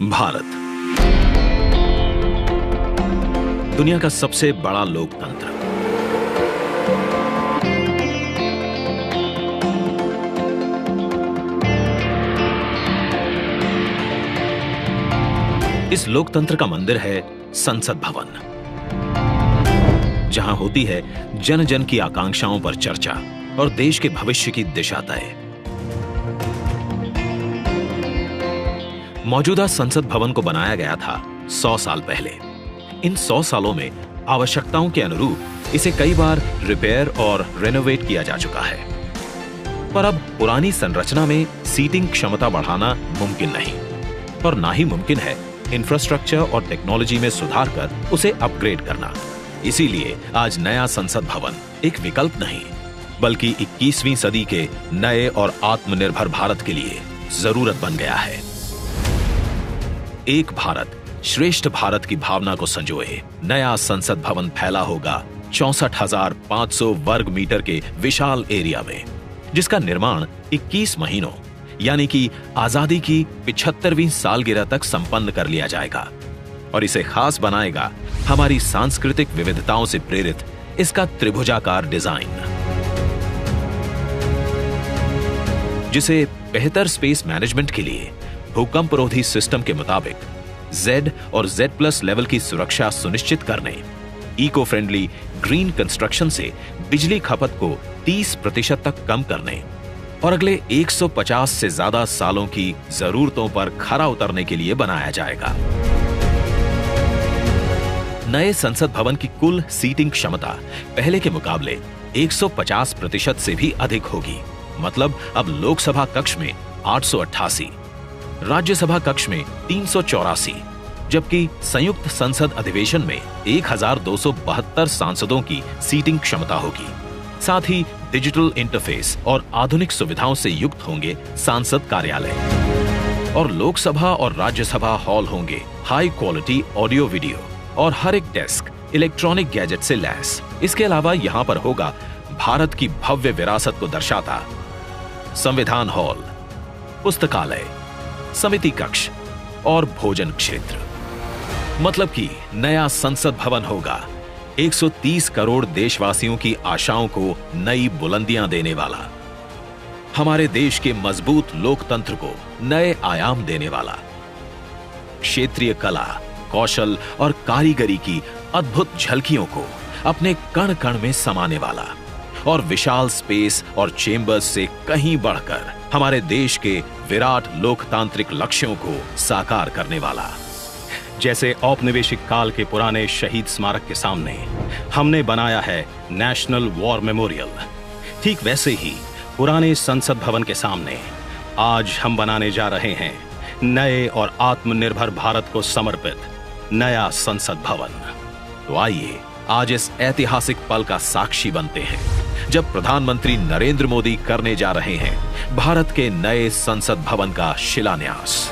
भारत दुनिया का सबसे बड़ा लोकतंत्र। इस लोकतंत्र का मंदिर है संसद भवन, जहां होती है जन जन की आकांक्षाओं पर चर्चा और देश के भविष्य की दिशा तय। मौजूदा संसद भवन को बनाया गया था 100 साल पहले। इन 100 सालों में आवश्यकताओं के अनुरूप इसे कई बार रिपेयर और रेनोवेट किया जा चुका है, पर अब पुरानी संरचना में सीटिंग क्षमता बढ़ाना मुमकिन नहीं और ना ही मुमकिन है इंफ्रास्ट्रक्चर और टेक्नोलॉजी में सुधार कर उसे अपग्रेड करना। इसीलिए आज नया संसद भवन एक विकल्प नहीं, बल्कि 21वीं सदी के नए और आत्मनिर्भर भारत के लिए जरूरत बन गया है। एक भारत श्रेष्ठ भारत की भावना को संजोए नया संसद भवन फैला होगा 64,500 वर्ग मीटर के विशाल एरिया में, जिसका निर्माण 21 महीनों यानी कि आजादी की 75वीं सालगिरह तक संपन्न कर लिया जाएगा। और इसे खास बनाएगा हमारी सांस्कृतिक विविधताओं से प्रेरित इसका त्रिभुजाकार डिजाइन, जिसे बेहतर स्पेस मैनेजमेंट के लिए भूकंपरोधी सिस्टम के मुताबिक Z और Z+ लेवल की सुरक्षा सुनिश्चित करने, इको फ्रेंडली ग्रीन कंस्ट्रक्शन से बिजली खपत को 30% तक कम करने और अगले 150 से ज्यादा सालों की जरूरतों पर खरा उतरने के लिए बनाया जाएगा। नए संसद भवन की कुल सीटिंग क्षमता पहले के मुकाबले 150% से भी अधिक होगी। मतलब अब लोकसभा कक्ष में 888, राज्यसभा कक्ष में 384, जबकि संयुक्त संसद अधिवेशन में 1272 सांसदों की सीटिंग क्षमता होगी। साथ ही डिजिटल इंटरफेस और आधुनिक सुविधाओं से युक्त होंगे सांसद कार्यालय और लोकसभा और राज्यसभा हॉल होंगे हाई क्वालिटी ऑडियो वीडियो और हर एक डेस्क इलेक्ट्रॉनिक गैजेट से लैस। इसके अलावा यहां पर होगा भारत की भव्य विरासत को दर्शाता संविधान हॉल, पुस्तकालय, समिति कक्ष और भोजन क्षेत्र। मतलब कि नया संसद भवन होगा 130 करोड़ देशवासियों की आशाओं को नई बुलंदियां देने वाला, हमारे देश के मजबूत लोकतंत्र को नए आयाम देने वाला, क्षेत्रीय कला, कौशल और कारीगरी की अद्भुत झलकियों को अपने कण कण में समाने वाला और विशाल स्पेस और चेंबर्स से कहीं बढ़कर हमारे देश के विराट लोकतांत्रिक लक्ष्यों को साकार करने वाला। जैसे औपनिवेशिक काल के पुराने शहीद स्मारक के सामने हमने बनाया है नेशनल वॉर मेमोरियल, ठीक वैसे ही पुराने संसद भवन के सामने आज हम बनाने जा रहे हैं नए और आत्मनिर्भर भारत को समर्पित नया संसद भवन। तो आइए आज इस ऐतिहासिक पल का साक्षी बनते हैं, जब प्रधानमंत्री नरेंद्र मोदी करने जा रहे हैं भारत के नए संसद भवन का शिलान्यास।